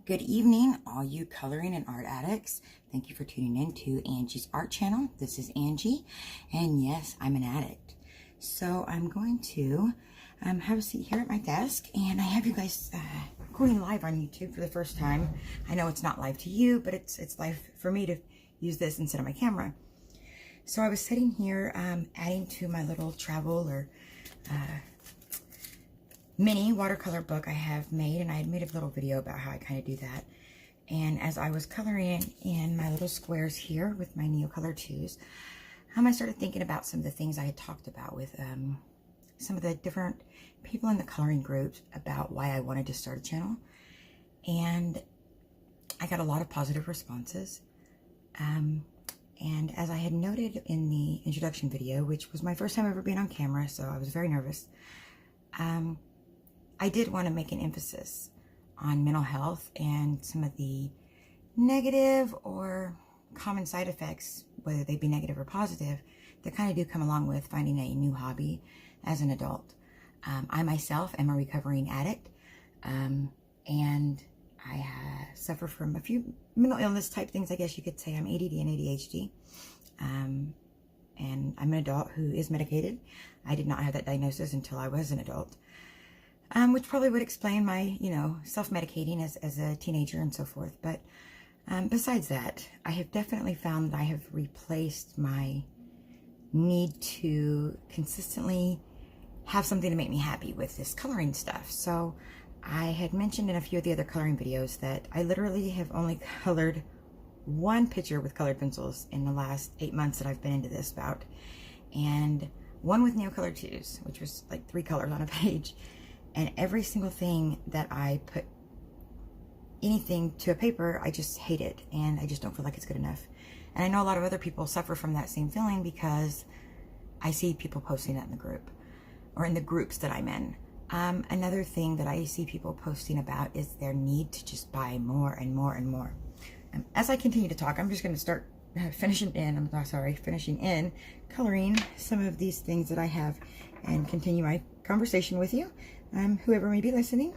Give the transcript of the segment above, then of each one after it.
Good evening, all you coloring and art addicts. Thank you for tuning in to Angie's Art Channel. This is Angie, and yes, I'm an addict. So I'm going to have a seat here at my desk, and I have you guys going live on YouTube for the first time. I know it's not live to you, but it's live for me to use this instead of my camera. So I was sitting here adding to my little travel or mini watercolor book I have made, and I had made a little video about how I kind of do that. And as I was coloring in my little squares here with my Neocolor 2s, I started thinking about some of the things I had talked about with some of the different people in the coloring groups about why I wanted to start a channel. And I got a lot of positive responses. And as I had noted in the introduction video, which was my first time ever being on camera, so I was very nervous, I did want to make an emphasis on mental health and some of the negative or common side effects, whether they be negative or positive, that kind of do come along with finding a new hobby as an adult. I myself am a recovering addict, and I suffer from a few mental illness type things, I guess you could say. I'm ADD and ADHD, and I'm an adult who is medicated. I did not have that diagnosis until I was an adult. Which probably would explain my, self-medicating as a teenager and so forth. But besides that, I have definitely found that I have replaced my need to consistently have something to make me happy with this coloring stuff. So I had mentioned in a few of the other coloring videos that I literally have only colored one picture with colored pencils in the last 8 months that I've been into this bout. And one with Neocolor 2s, which was like 3 colors on a page. And every single thing that I put anything to a paper, I just hate it. And I just don't feel like it's good enough. And I know a lot of other people suffer from that same feeling because I see people posting that in the group or in the groups that I'm in. Another thing that I see people posting about is their need to just buy more and more and more. As I continue to talk, I'm just going to start finishing in coloring some of these things that I have and continue my conversation with you. Whoever may be listening.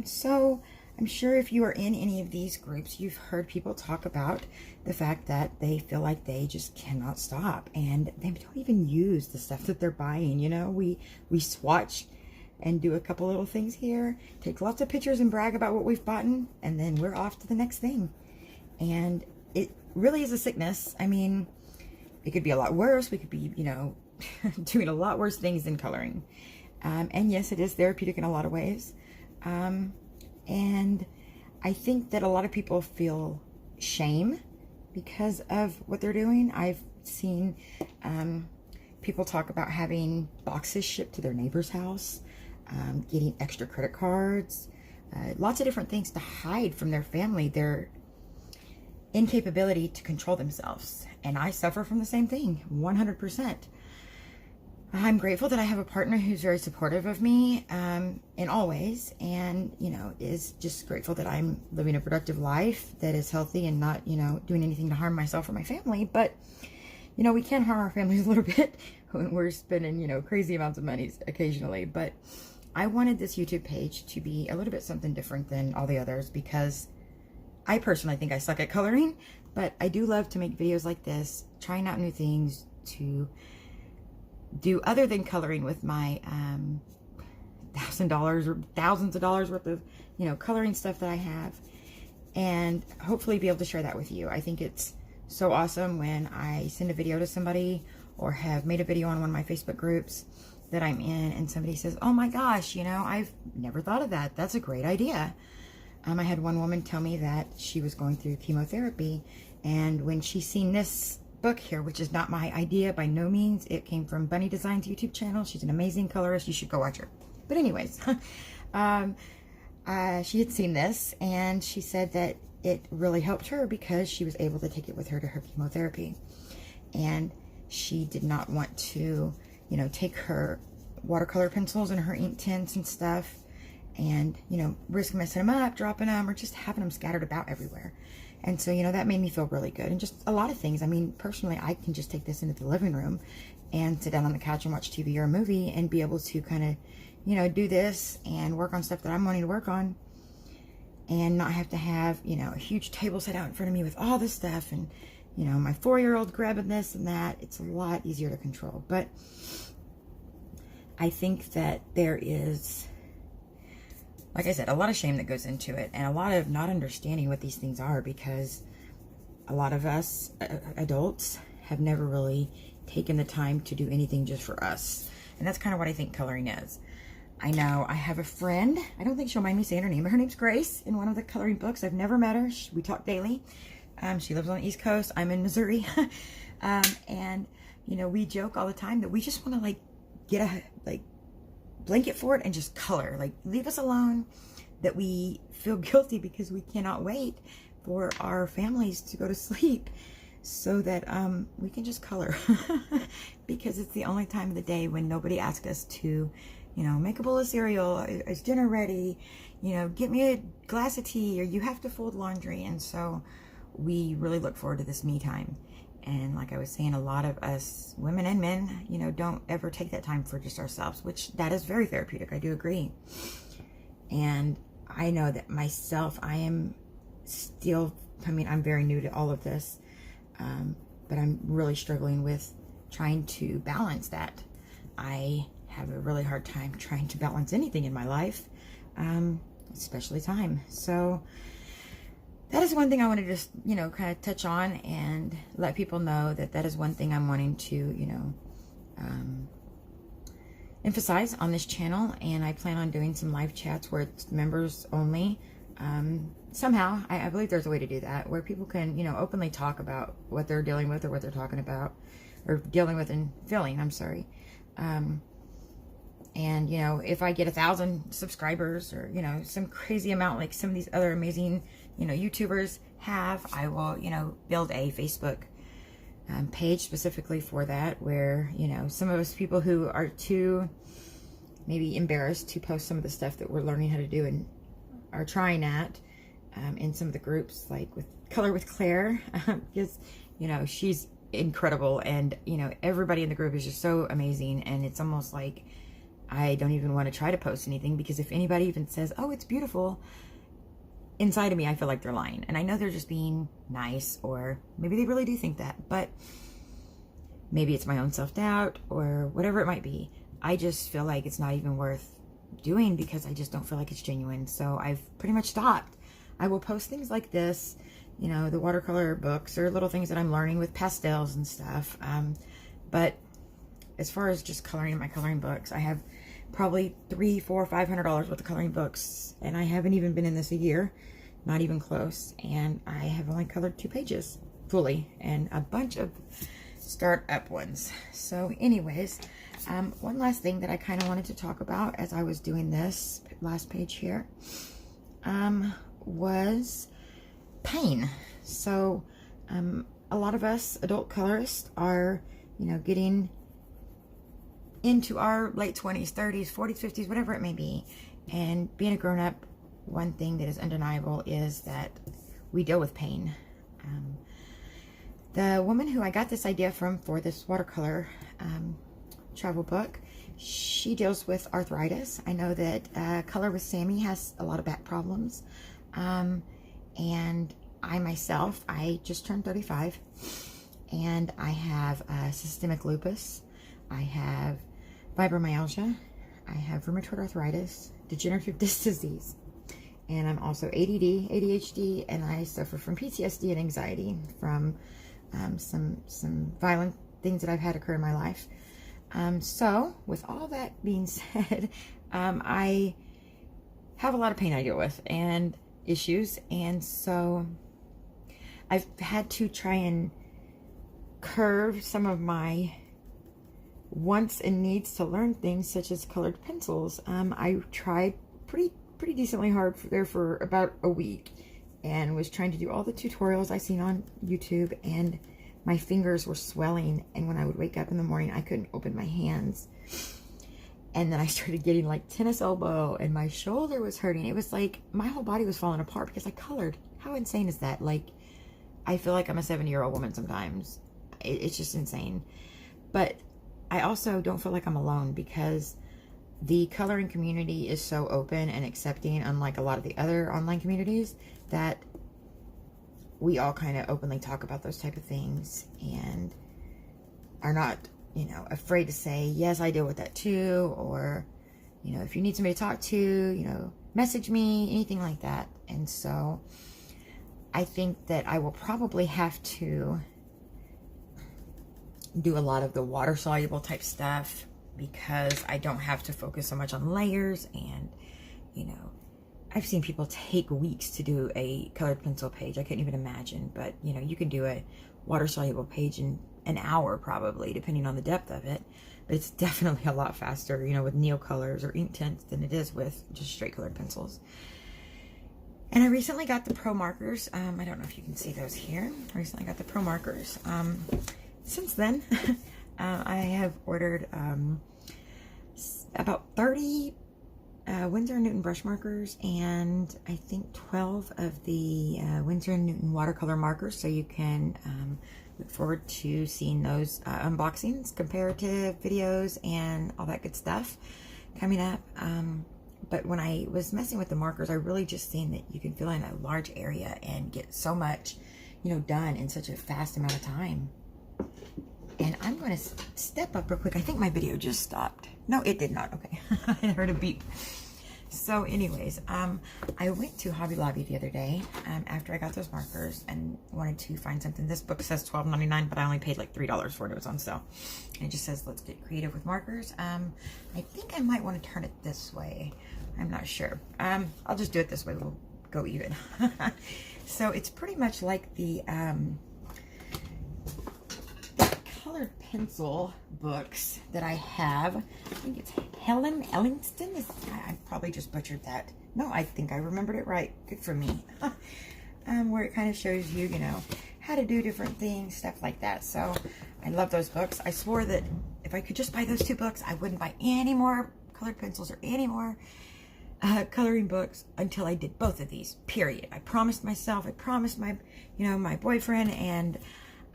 So I'm sure if you are in any of these groups, you've heard people talk about the fact that they feel like they just cannot stop, and they don't even use the stuff that they're buying. We swatch and do a couple little things here, take lots of pictures and brag about what we've bought, and then we're off to the next thing. And it really is a sickness. I mean, it could be a lot worse. We could be, doing a lot worse things than coloring. And yes, it is therapeutic in a lot of ways. And I think that a lot of people feel shame because of what they're doing. I've seen people talk about having boxes shipped to their neighbor's house, getting extra credit cards, lots of different things to hide from their family, their incapability to control themselves. And I suffer from the same thing, 100%. I'm grateful that I have a partner who's very supportive of me in all ways, and, is just grateful that I'm living a productive life that is healthy and not, doing anything to harm myself or my family. But, we can harm our families a little bit when we're spending, crazy amounts of money occasionally. But I wanted this YouTube page to be a little bit something different than all the others because I personally think I suck at coloring, but I do love to make videos like this, trying out new things to do other than coloring with my $1,000 or thousands of dollars worth of coloring stuff that I have, and hopefully be able to share that with you. I think it's so awesome when I send a video to somebody or have made a video on one of my Facebook groups that I'm in and somebody says, oh my gosh, I've never thought of that. That's a great idea. I had one woman tell me that she was going through chemotherapy, and when she seen this book here, which is not my idea by no means, it came from Bunny Designs YouTube channel. She's an amazing colorist. You should go watch her. But anyways, she had seen this, and she said that it really helped her because she was able to take it with her to her chemotherapy, and she did not want to take her watercolor pencils and her ink tints and stuff and risk messing them up, dropping them, or just having them scattered about everywhere. And so, that made me feel really good. And just a lot of things. I mean, personally, I can just take this into the living room and sit down on the couch and watch TV or a movie and be able to kind of, do this and work on stuff that I'm wanting to work on. and not have to have, you know, a huge table set out in front of me with all this stuff and, you know, my 4-year-old grabbing this and that. It's a lot easier to control. But I think that there is, like I said, a lot of shame that goes into it, and a lot of not understanding what these things are, because a lot of us adults have never really taken the time to do anything just for us. And that's kind of what I think coloring is. I know I have a friend, I don't think she'll mind me saying her name, but her name's Grace, in one of the coloring books. I've never met her. We talk daily. She lives on the East Coast. I'm in Missouri. And, you know, we joke all the time that we just want to, like, get a, like, blanket for it and just color. Like, leave us alone. That we feel guilty because we cannot wait for our families to go to sleep so that we can just color. Because it's the only time of the day when nobody asks us to, you know, make a bowl of cereal, is dinner ready, you know, get me a glass of tea, or you have to fold laundry. And so we really look forward to this me time. And like I was saying, a lot of us women and men, you know, don't ever take that time for just ourselves, which that is very therapeutic. I do agree. And I know that myself, I am still, I mean, I'm very new to all of this, but I'm really struggling with trying to balance that. I have a really hard time trying to balance anything in my life, especially time. So that is one thing I want to just, you know, kind of touch on and let people know that that is one thing I'm wanting to, you know, emphasize on this channel. And I plan on doing some live chats where it's members only. Somehow, I believe there's a way to do that, where people can, you know, openly talk about what they're dealing with or what they're talking about, or dealing with and feeling, I'm sorry. And, you know, if I get 1,000 subscribers, or, you know, some crazy amount like some of these other amazing, you know, YouTubers have, I will, you know, build a Facebook page specifically for that, where, you know, some of us people who are too maybe embarrassed to post some of the stuff that we're learning how to do and are trying at in some of the groups, like with Color with Claire, because, you know, she's incredible, and, you know, everybody in the group is just so amazing, and it's almost like I don't even want to try to post anything, because if anybody even says, oh, it's beautiful, inside of me I feel like they're lying. And I know they're just being nice, or maybe they really do think that, but maybe it's my own self-doubt or whatever it might be. I just feel like it's not even worth doing, because I just don't feel like it's genuine. So I've pretty much stopped. I will post things like this, you know, the watercolor books, or little things that I'm learning with pastels and stuff. But as far as just coloring in my coloring books, I have probably $300, $400, $500 worth of coloring books, and I haven't even been in this a year, not even close. And I have only colored 2 pages fully, and a bunch of start-up ones. So anyways, one last thing that I kind of wanted to talk about as I was doing this last page here was pain. So a lot of us adult colorists are, you know, getting into our late 20s, 30s, 40s, 50s, whatever it may be. And being a grown-up, one thing that is undeniable is that we deal with pain. The woman who I got this idea from for this watercolor travel book, she deals with arthritis. I know that Color with Sammy has a lot of back problems. And I myself, I just turned 35, and I have systemic lupus. I have fibromyalgia. I have rheumatoid arthritis, degenerative disc disease, and I'm also ADD, ADHD, and I suffer from PTSD and anxiety from some violent things that I've had occur in my life. So with all that being said, I have a lot of pain I deal with and issues, and so I've had to try and curve some of my wants and needs to learn things, such as colored pencils. I tried pretty decently hard there for about a week, and was trying to do all the tutorials I seen on YouTube, and my fingers were swelling, and when I would wake up in the morning, I couldn't open my hands. And then I started getting like tennis elbow, and my shoulder was hurting. It was like my whole body was falling apart because I colored. How insane is that? Like, I feel like I'm a 70-year-old woman sometimes. It's just insane. But I also don't feel like I'm alone, because the coloring community is so open and accepting, unlike a lot of the other online communities, that we all kind of openly talk about those type of things and are not, you know, afraid to say, yes, I deal with that too, or, you know, if you need somebody to talk to, you know, message me, anything like that. And so I think that I will probably have to do a lot of the water soluble type stuff, because I don't have to focus so much on layers. And, you know, I've seen people take weeks to do a colored pencil page. I couldn't even imagine, but you know, you can do a water soluble page in an hour probably, depending on the depth of it. But it's definitely a lot faster, you know, with neocolors or ink tints than it is with just straight colored pencils. And I recently got the Pro markers. I don't know if you can see those here. I recently got the Pro markers. Since then, I have ordered about 30 Winsor & Newton brush markers, and I think 12 of the Winsor & Newton watercolor markers. So you can look forward to seeing those unboxings, comparative videos, and all that good stuff coming up. But when I was messing with the markers, I really just seen that you can fill in a large area and get so much, you know, done in such a fast amount of time. And I'm going to step up real quick. I think my video just stopped. No, it did not. Okay. I heard a beep. So anyways, I went to Hobby Lobby the other day after I got those markers and wanted to find something. This book says $12.99, but I only paid like $3 for it. It was on sale. And it just says, let's get creative with markers. I think I might want to turn it this way. I'm not sure. I'll just do it this way. We'll go even. So it's pretty much like the colored pencil books that I have. I think it's Helen Ellingston. I probably just butchered that. No, I think I remembered it right. Good for me. Where it kind of shows you, you know, how to do different things, stuff like that. So I love those books. I swore that if I could just buy those two books, I wouldn't buy any more colored pencils or any more coloring books until I did both of these, period. I promised myself, I promised my, you know, my boyfriend, and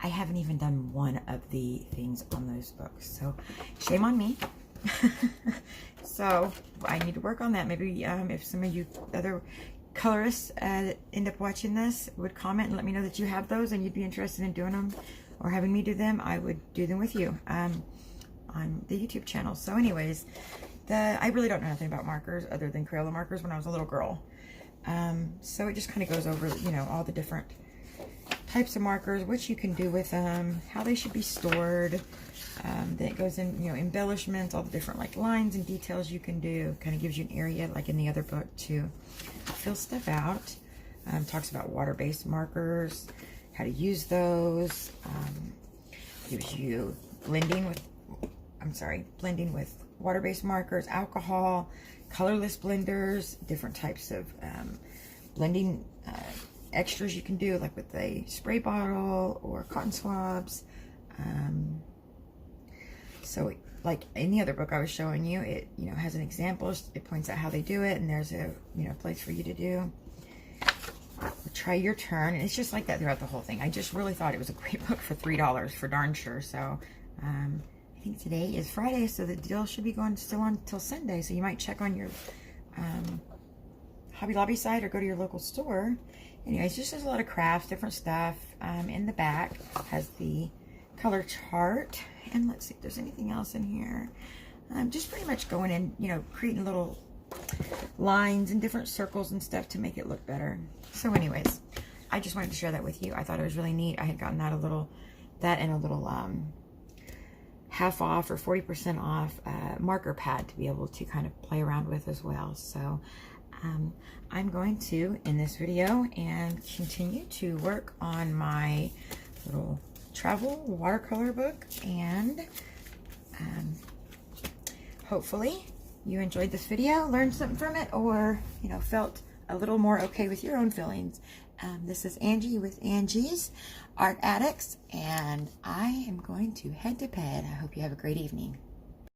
I haven't even done one of the things on those books. So shame on me. So I need to work on that. Maybe if some of you other colorists end up watching this would comment and let me know that you have those and you'd be interested in doing them or having me do them, I would do them with you on the YouTube channel. So anyways, I really don't know nothing about markers other than Crayola markers when I was a little girl. So it just kind of goes over, you know, all the different types of markers, what you can do with them, how they should be stored. Then it goes in, you know, embellishments, all the different like lines and details you can do. Kind of gives you an area like in the other book to fill stuff out. Talks about water-based markers, how to use those. Gives you blending with water-based markers, alcohol, colorless blenders, different types of blending extras you can do, like with a spray bottle or cotton swabs. So like in the other book I was showing you, it, you know, has an example. It points out how they do it, and there's a, you know, place for you to do. Try your turn, and it's just like that throughout the whole thing. I just really thought it was a great book for $3 for darn sure. So I think today is Friday, so the deal should be going still on till Sunday. So you might check on your Hobby Lobby site or go to your local store. Anyways, just there's a lot of crafts, different stuff. In the back has the color chart, and let's see if there's anything else in here. Just pretty much going in, you know, creating little lines and different circles and stuff to make it look better. So anyways, I just wanted to share that with you. I thought it was really neat. I had gotten that and a little half off or 40% off marker pad to be able to kind of play around with as well. So I'm going to end this video and continue to work on my little travel watercolor book, and hopefully you enjoyed this video, learned something from it, or, you know, felt a little more okay with your own feelings. This is Angie with Angie's Art Addicts, and I am going to head to bed. I hope you have a great evening.